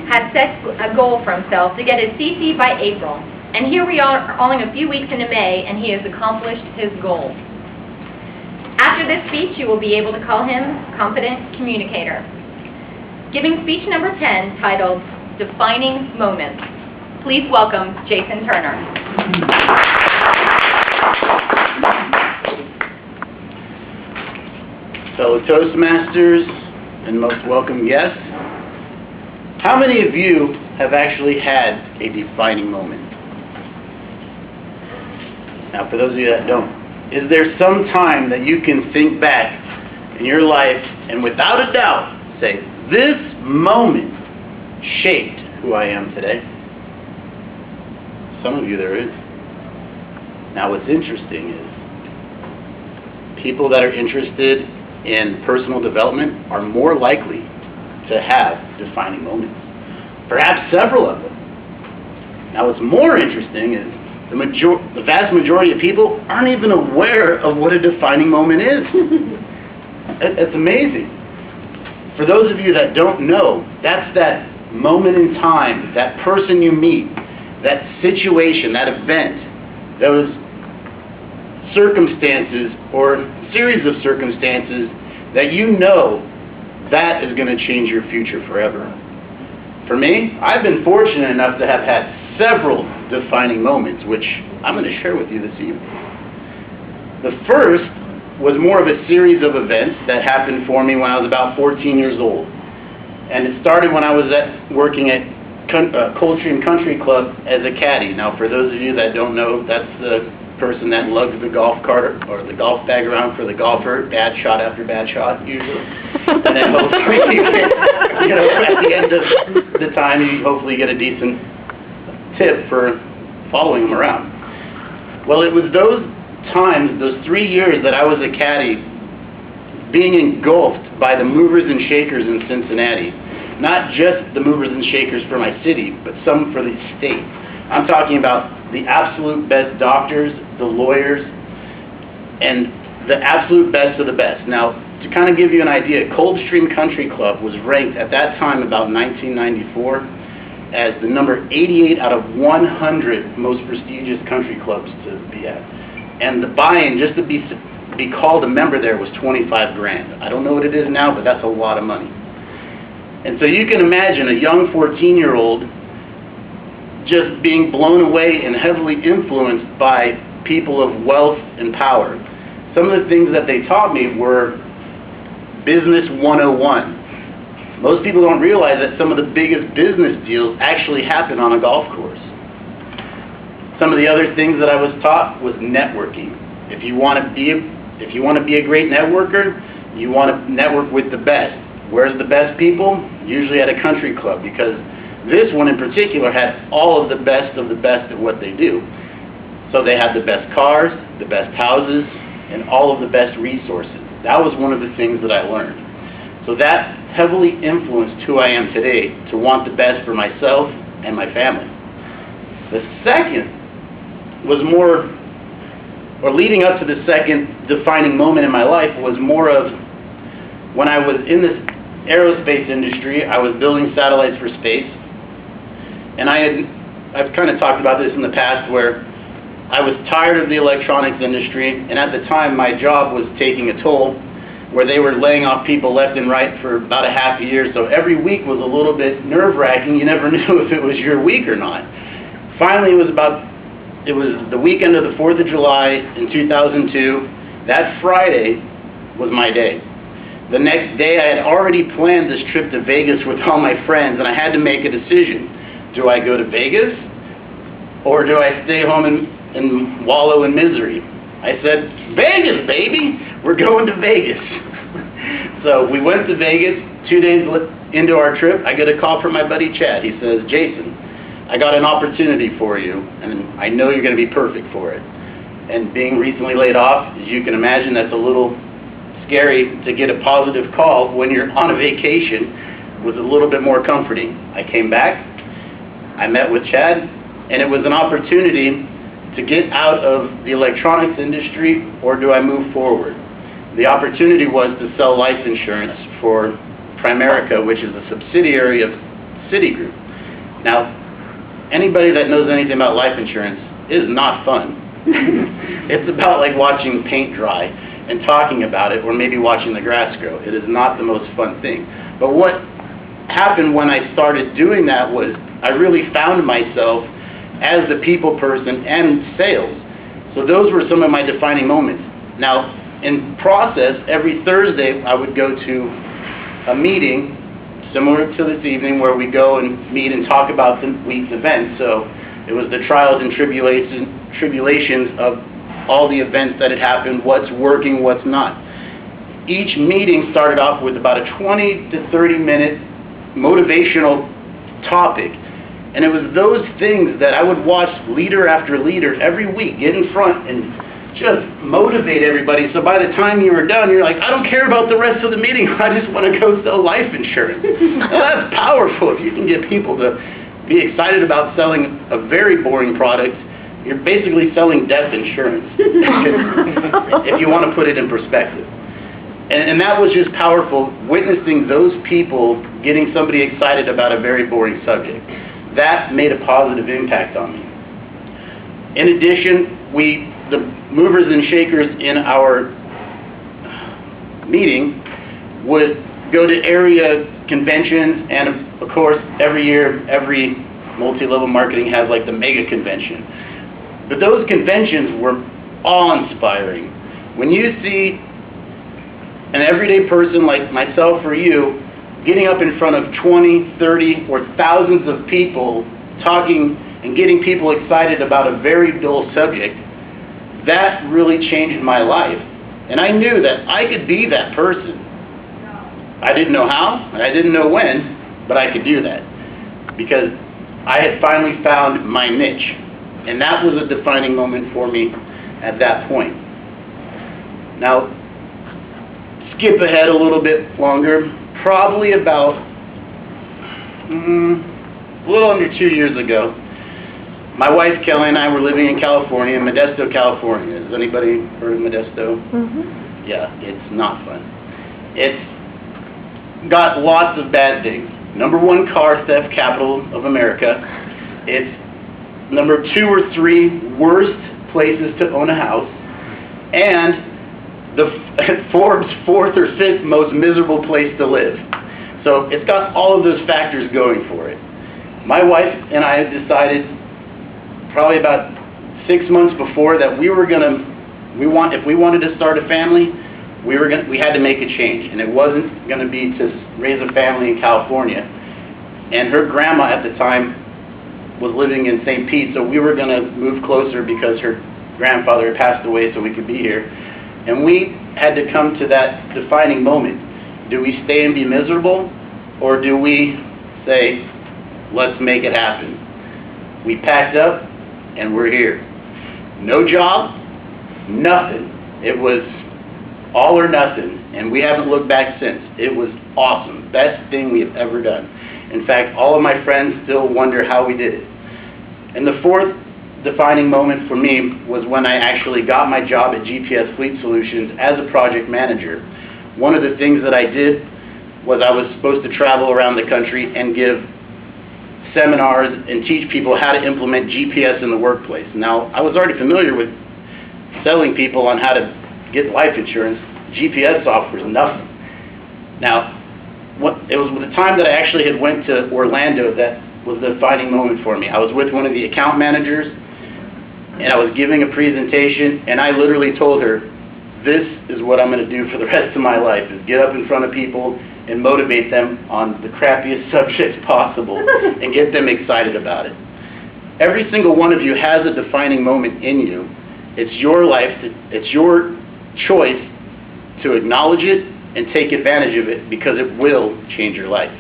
has set a goal for himself to get his CC by April. And here we are only a few weeks into May, and he has accomplished his goal. After this speech, you will be able to call him Competent Communicator. Giving speech number 10, titled Defining Moments. Please welcome Jason Turner. Fellow Toastmasters and most welcome guests, how many of you have actually had a defining moment? Now, for those of you that don't, is there some time that you can think back in your life and without a doubt say, this moment shaped who I am today? Some of you there is. Now, what's interesting is people that are interested in personal development are more likely to have defining moments. Perhaps several of them. Now, what's more interesting is the vast majority of people aren't even aware of what a defining moment is. It's amazing. For those of you that don't know, that's that moment in time, that person you meet, that situation, that event, those circumstances or series of circumstances that you know that is going to change your future forever. For me, I've been fortunate enough to have had several defining moments, which I'm going to share with you this evening. The first was more of a series of events that happened for me when I was about 14 years old. And it started when I was working at Coldstream Country Club as a caddy. Now, for those of you that don't know, that's the person that lugs the golf cart or the golf bag around for the golfer, bad shot after bad shot, usually. And then hopefully, at the end of the time, you hopefully get a decent tip for following them around. Well, it was those times, those 3 years that I was a caddy, being engulfed by the movers and shakers in Cincinnati. Not just the movers and shakers for my city, but some for the state. I'm talking about the absolute best doctors, the lawyers, and the absolute best of the best. Now, to kind of give you an idea, Coldstream Country Club was ranked at that time, about 1994, as the number 88 out of 100 most prestigious country clubs to be at. And the buy-in, just to be called a member there, was $25 grand. I don't know what it is now, but that's a lot of money. And so you can imagine a young 14-year-old just being blown away and heavily influenced by people of wealth and power. Some of the things that they taught me were Business 101. Most people don't realize that some of the biggest business deals actually happen on a golf course. Some of the other things that I was taught was networking. If you want to be a great networker, you want to network with the best. Where's the best people? Usually at a country club, because this one in particular had all of the best at what they do. So they had the best cars, the best houses, and all of the best resources. That was one of the things that I learned. So that heavily influenced who I am today, to want the best for myself and my family. The second was more, or leading up to the second defining moment in my life, was more of when I was in this aerospace industry. I was building satellites for space, and I've kind of talked about this in the past, where I was tired of the electronics industry, and at the time my job was taking a toll, where they were laying off people left and right for about a half a year, so every week was a little bit nerve-wracking. You never knew if it was your week or not. Finally, it was the weekend of the 4th of July in 2002. That Friday was my day. The next day, I had already planned this trip to Vegas with all my friends, and I had to make a decision. Do I go to Vegas, or do I stay home and wallow in misery? I said, Vegas, baby! We're going to Vegas. So we went to Vegas. 2 days into our trip, I get a call from my buddy Chad. He says, Jason, I got an opportunity for you, and I know you're going to be perfect for it. And being recently laid off, as you can imagine, that's a little scary to get a positive call when you're on a vacation. Was a little bit more comforting. I came back, I met with Chad, and it was an opportunity to get out of the electronics industry, or do I move forward? The opportunity was to sell life insurance for Primerica, which is a subsidiary of Citigroup. Now, anybody that knows anything about life insurance, it is not fun. It's about like watching paint dry and talking about it, or maybe watching the grass grow. It is not the most fun thing. But what happened when I started doing that was I really found myself as the people person and sales. So those were some of my defining moments. Now, in process, every Thursday I would go to a meeting similar to this evening where we go and meet and talk about the week's events. So it was the trials and tribulations of all the events that had happened, what's working, what's not. Each meeting started off with about a 20 to 30 minute motivational topic. And it was those things that I would watch leader after leader every week get in front and just motivate everybody. So by the time you were done, you're like, I don't care about the rest of the meeting. I just want to go sell life insurance. Now, that's powerful. If you can get people to be excited about selling a very boring product, you're basically selling death insurance, if you want to put it in perspective. And that was just powerful, witnessing those people getting somebody excited about a very boring subject. That made a positive impact on me. In addition, the movers and shakers in our meeting would go to area conventions, and of course, every year, every multi-level marketing has like the mega convention. But those conventions were awe-inspiring. When you see an everyday person like myself or you getting up in front of 20, 30, or thousands of people talking and getting people excited about a very dull subject, that really changed my life. And I knew that I could be that person. I didn't know how, and I didn't know when, but I could do that because I had finally found my niche. And that was a defining moment for me at that point. Now, skip ahead a little bit longer, probably about a little under 2 years ago, my wife Kelly and I were living in California, in Modesto, California. Has anybody heard of Modesto? Mm-hmm. Yeah, it's not fun. It's got lots of bad things. #1 car theft capital of America. It's number 2 or 3 worst places to own a house, and the Forbes 4th or 5th most miserable place to live. So it's got all of those factors going for it. My wife and I have decided probably about 6 months before that if we wanted to start a family, we had to make a change, and it wasn't going to be to raise a family in California. And her grandma at the time was living in St. Pete, so we were going to move closer because her grandfather had passed away so we could be here. And we had to come to that defining moment. Do we stay and be miserable, or do we say, let's make it happen? We packed up, and we're here. No job, nothing. It was all or nothing, and we haven't looked back since. It was awesome. Best thing we have ever done. In fact, all of my friends still wonder how we did it. And the fourth defining moment for me was when I actually got my job at GPS Fleet Solutions as a project manager. One of the things that I did was I was supposed to travel around the country and give seminars and teach people how to implement GPS in the workplace. Now, I was already familiar with selling people on how to get life insurance. GPS software is nothing. Now, it was the time that I actually had went to Orlando that was the defining moment for me. I was with one of the account managers, and I was giving a presentation, and I literally told her, this is what I'm going to do for the rest of my life, is get up in front of people and motivate them on the crappiest subjects possible and get them excited about it. Every single one of you has a defining moment in you. It's your life, it's your choice to acknowledge it and take advantage of it, because it will change your life.